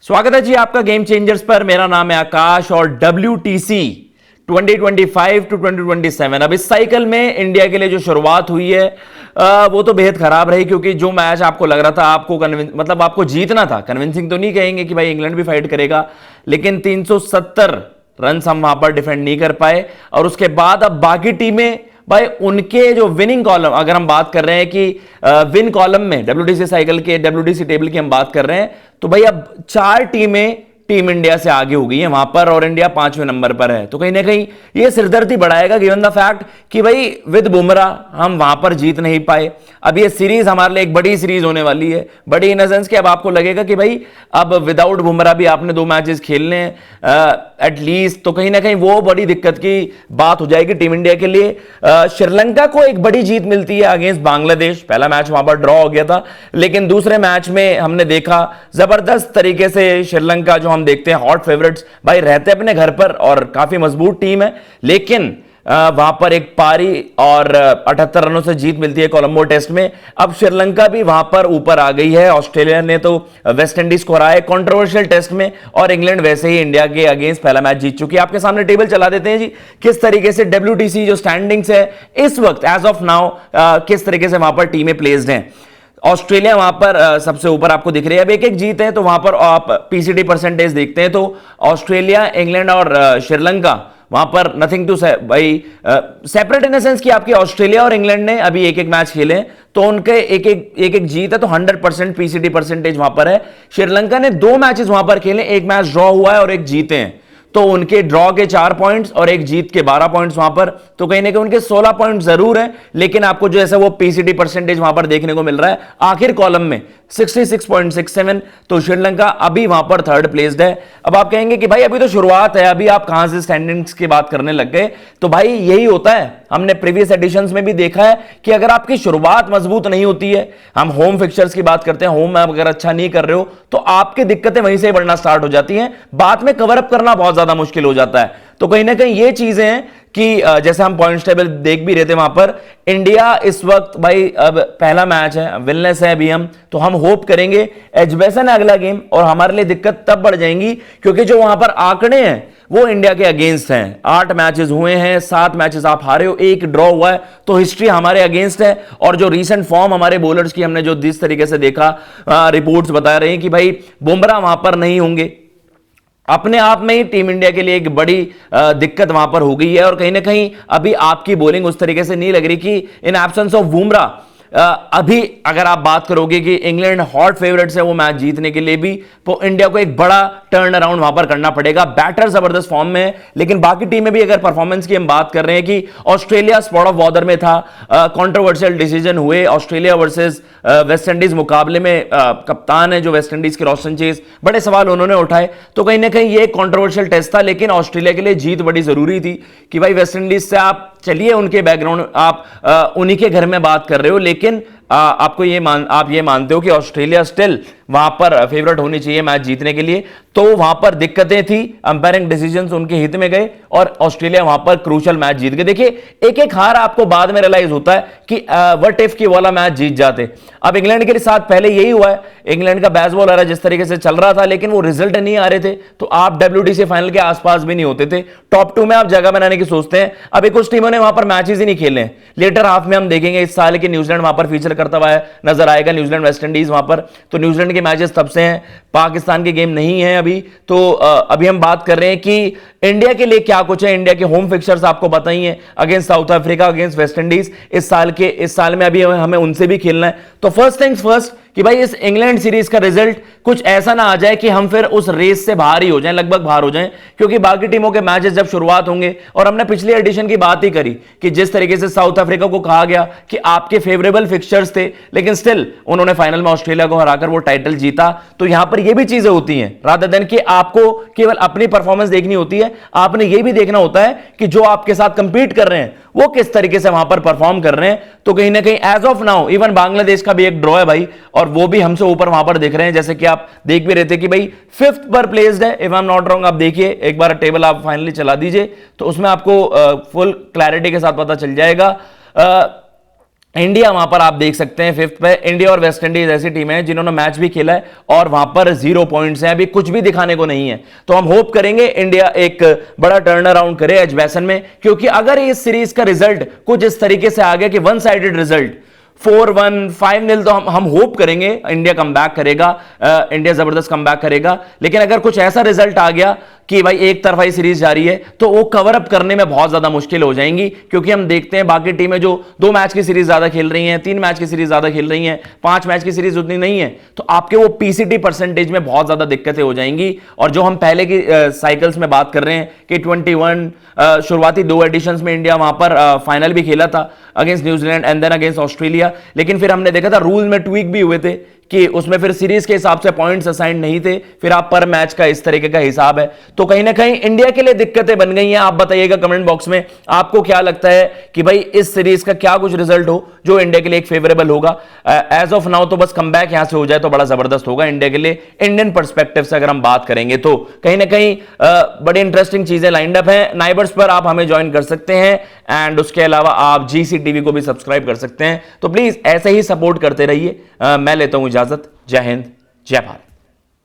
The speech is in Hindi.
स्वागत है जी आपका गेम चेंजर्स पर। मेरा नाम है आकाश और WTC 2025 टू 2027 अब इस साइकिल में इंडिया के लिए जो शुरुआत हुई है वो तो बेहद खराब रही, क्योंकि जो मैच आपको लग रहा था आपको मतलब आपको जीतना था, कन्विंसिंग तो नहीं कहेंगे कि भाई इंग्लैंड भी फाइट करेगा, लेकिन 370 रन हम वहां पर डिफेंड नहीं कर पाए। और उसके बाद अब बाकी टीमें भाई उनके जो विनिंग कॉलम, अगर हम बात कर रहे हैं कि विन कॉलम में WTC साइकिल के WTC टेबल की हम बात कर रहे हैं, तो भाई अब 4 टीमें टीम इंडिया से आगे हो गई है वहां पर और इंडिया 5वें नंबर पर है। तो कहीं ना कहीं ये सिरदर्दी बढ़ाएगा गिवन द फैक्ट कि भाई विद बुमराह हम वहां पर जीत नहीं पाए। अब ये सीरीज हमारे लिए एक बड़ी सीरीज होने वाली है, बड़ी इन सेंस कि अब आपको लगेगा कि भाई अब विदाउट बुमराह भी आपने 2 मैचेस खेलने एटलीस्ट, तो कहीं ना कहीं वो बड़ी दिक्कत की बात हो जाएगी टीम इंडिया के लिए। श्रीलंका को एक बड़ी जीत मिलती है अगेंस्ट बांग्लादेश, पहला मैच वहां पर ड्रॉ हो गया था, लेकिन दूसरे मैच में हमने देखा जबरदस्त तरीके से श्रीलंका, जो हम देखते हैं हॉट फेवरेट्स भाई रहते अपने घर पर और काफी मजबूत टीम है, लेकिन वहां पर एक पारी और 78 रनों से जीत मिलती है कोलंबो टेस्ट में। अब श्रीलंका भी वहां पर ऊपर आ गई है। ऑस्ट्रेलिया ने तो वेस्ट इंडीज को हराया कंट्रोवर्शियल टेस्ट में, और इंग्लैंड वैसे ही इंडिया के अगेंस्ट पहला मैच जीत चुकी है। आपके सामने टेबल चला देते हैं जी, किस तरीके से WTC जो स्टैंडिंग्स है इस वक्त एज ऑफ नाउ किस तरीके से वहां पर टीमें प्लेस्ड हैं। ऑस्ट्रेलिया वहां पर सबसे ऊपर आपको दिख रही है, अब एक जीत है, तो वहां पर आप PCT परसेंटेज देखते हैं तो ऑस्ट्रेलिया, इंग्लैंड और श्रीलंका वहां पर नथिंग टू से भाई सेपरेट इन सेंस कि आपकी ऑस्ट्रेलिया और इंग्लैंड ने अभी एक मैच खेले तो उनके एक जीत है, तो 100% PCT परसेंटेज वहां पर है। श्रीलंका ने 2 मैचेस वहां पर खेले, एक मैच ड्रॉ हुआ है और एक जीते हैं, तो उनके ड्रॉ के 4 पॉइंट्स और एक जीत के 12 पॉइंट्स वहां पर, तो कहीं ना कहीं उनके 16 पॉइंट जरूर है, लेकिन आपको जो ऐसा वो PCT परसेंटेज वहां पर देखने को मिल रहा है आखिर कॉलम में 66.67, तो श्रीलंका अभी वहां पर 3rd प्लेस्ड है। अब आप कहेंगे कि भाई अभी तो शुरुआत है, अभी आप कहां से स्टैंडिंग्स की बात करने लग गए, तो भाई यही होता है, हमने प्रीवियस एडिशंस में भी देखा है कि अगर आपकी शुरुआत मजबूत नहीं होती है, हम होम फिक्चर्स की बात करते हैं, होम में अगर अच्छा नहीं कर रहे हो तो आपकी दिक्कतें वहीं से बढ़ना स्टार्ट हो जाती हैं, बाद में कवर अप करना बहुत ज्यादा मुश्किल हो जाता है। तो कहीं ना कहीं ये चीजें हैं कि जैसे हम पॉइंट्स टेबल देख भी रहे थे वहां पर इंडिया इस वक्त भाई अब पहला मैच है, विलनेस है अभी हम, तो हम होप करेंगे एजबेसन है अगला गेम, और हमारे लिए दिक्कत तब बढ़ जाएंगी क्योंकि जो वहां पर आंकड़े हैं वो इंडिया के अगेंस्ट हैं। 8 मैचेस हुए हैं, 7 मैचेस आप हारे हो, 1 ड्रॉ हुआ है, तो हिस्ट्री हमारे अगेंस्ट है। और जो रीसेंट फॉर्म हमारे बॉलर्स की हमने जो जिस तरीके से देखा, रिपोर्ट्स बता रहे हैं कि भाई बुमराह वहां पर नहीं होंगे, अपने आप में ही टीम इंडिया के लिए एक बड़ी दिक्कत वहां पर हो गई है। और कहीं ना कहीं अभी आपकी बॉलिंग उस तरीके से नहीं लग रही कि इन एब्सेंस ऑफ बुमराह अभी अगर आप बात करोगे कि इंग्लैंड हॉट फेवरेट्स है वो मैच जीतने के लिए भी, तो इंडिया को एक बड़ा टर्न अराउंड वहां पर करना पड़ेगा। बैटर जबरदस्त फॉर्म में है, लेकिन बाकी टीमें भी अगर परफॉर्मेंस की हम बात कर रहे हैं कि ऑस्ट्रेलिया स्पॉट ऑफ बॉर्डर में था, कंट्रोवर्शियल डिसीजन हुए ऑस्ट्रेलिया वर्सेस वेस्ट इंडीज मुकाबले में, कप्तान है जो वेस्ट इंडीज के रॉस्टन चेज, बड़े सवाल उन्होंने उठाए, तो कहीं ना कहीं ये कंट्रोवर्शियल टेस्ट था, लेकिन ऑस्ट्रेलिया के लिए जीत बड़ी जरूरी थी कि भाई वेस्ट इंडीज से आप चलिए, उनके बैकग्राउंड आप उन्हीं के घर में बात कर रहे हो, लेकिन आपको आप ये मानते हो कि ऑस्ट्रेलिया स्टिल वहां पर फेवरेट होनी चाहिए मैच जीतने के लिए, तो वहां पर दिक्कतें थी, अंपायरिंग डिसीजंस उनके हित में गए और ऑस्ट्रेलिया वहां पर क्रूशियल मैच जीत गए। देखिए एक हार आपको बाद में रियलाइज होता है कि व्हाट इफ की वाला मैच जीत जाते। अब इंग्लैंड के साथ पहले यही हुआ है, इंग्लैंड का बेसबॉल आ रहा जिस तरीके से चल रहा था, लेकिन वो रिजल्ट नहीं आ रहे थे, तो आप WTC फाइनल के आसपास भी नहीं होते थे, टॉप 2 में आप जगह बनाने की सोचते हैं। अभी कुछ टीमों ने वहां पर मैचेस ही नहीं खेले, लेटर हाफ में हम देखेंगे इस साल के न्यूजीलैंड वहां पर फीचर करता हुआ नजर आएगा, न्यूजीलैंड वेस्ट इंडीज वहां पर, तो न्यूजीलैंड के मैचेस तब से हैं, पाकिस्तान के गेम नहीं है अभी। तो अभी हम बात कर रहे हैं कि इंडिया के लिए क्या कुछ है। इंडिया के होम फिक्चर्स आपको बताइए, against south Africa, against West Indies, इस साल में अभी हमें उनसे भी खेलना है। तो फर्स्ट थिंग्स फर्स्ट कि भाई इस इंग्लैंड सीरीज का रिजल्ट कुछ ऐसा ना आ जाए कि हम फिर उस रेस से बाहर ही हो जाएं, लगभग बाहर हो जाएं, क्योंकि बाकी टीमों के मैचेस जब शुरुआत होंगे, और हमने पिछली एडिशन की बात ही करी कि जिस तरीके से साउथ अफ्रीका को कहा गया कि आपके फेवरेबल फिक्चर्स थे, लेकिन स्टिल उन्होंने फाइनल में ऑस्ट्रेलिया को हराकर वो टाइटल जीता। तो यहां पर ये भी चीजें होती हैं, रादर देन कि आपको केवल अपनी परफॉर्मेंस देखनी होती है, आपने ये भी देखना होता है कि जो आपके साथ कंपीट कर रहे हैं वो किस तरीके से वहां पर परफॉर्म कर रहे हैं। तो कहीं ना कहीं as of now even Bangladesh का भी एक ड्रॉ है भाई, और वो भी हमसे ऊपर वहां पर दिख रहे हैं, जैसे कि आप देख भी रहे थे कि भाई 5th पर प्लेस्ड है, if I am not wrong. आप देखिए एक बार टेबल आप फाइनली चला दीजिए तो उसमें आपको फुल क्लैरिटी के साथ पता चल जाएगा। इंडिया वहां पर आप देख सकते हैं 5th पे। इंडिया और वेस्ट इंडीज ऐसी टीम है जिन्होंने मैच भी खेला है और वहां पर 0 पॉइंट्स हैं, अभी कुछ भी दिखाने को नहीं है। तो हम होप करेंगे इंडिया एक बड़ा टर्न अराउंड करे एजबैसन में, क्योंकि अगर इस सीरीज का रिजल्ट कुछ इस तरीके से आ गया कि वन साइडेड रिजल्ट 4-1 5-0, तो हम होप करेंगे इंडिया कमबैक करेगा, इंडिया जबरदस्त कमबैक करेगा। लेकिन अगर कुछ ऐसा रिजल्ट आ गया कि भाई एक तरफा ही सीरीज जारी है, तो वो कवर अप करने में बहुत ज्यादा मुश्किल हो जाएंगी, क्योंकि हम देखते हैं बाकी टीमें जो 2 मैच की सीरीज ज्यादा खेल रही हैं, 3 मैच की सीरीज ज्यादा खेल रही हैं, 5 मैच की सीरीज उतनी नहीं है, तो आपके वो पीसीटी परसेंटेज में बहुत ज्यादा दिक्कतें हो जाएंगी। और जो हम पहले की साइकिल्स में बात कर रहे हैं कि 21 शुरुआती 2 एडिशंस में इंडिया वहां पर फाइनल भी खेला था against New Zealand and then against Australia, लेकिन फिर हमने देखा था रूल में ट्वीक भी हुए थे कि उसमें फिर सीरीज के हिसाब से पॉइंट्स असाइन नहीं थे, फिर आप पर मैच का इस तरीके का हिसाब है। तो कहीं ना कहीं इंडिया के लिए दिक्कतें बन गई हैं। आप बताइएगा कमेंट बॉक्स में आपको क्या लगता है कि भाई इस सीरीज का क्या कुछ रिजल्ट हो जो इंडिया के लिए एक फेवरेबल होगा। एज ऑफ नाउ तो बस कमबैक यहां से हो जाए तो बड़ा जबरदस्त होगा इंडिया के लिए। इंडियन पर्सपेक्टिव से अगर हम बात करेंगे तो कहीं ना कहीं बड़ी इंटरेस्टिंग चीजें लाइंड अप हैं। नाइबर्स पर आप हमें ज्वाइन कर सकते हैं एंड उसके अलावा आप जीसी टीवी को भी सब्सक्राइब कर सकते हैं। तो प्लीज ऐसे ही सपोर्ट करते रहिए। मैं लेता हूं इजाजत। जय हिंद, जय भारत।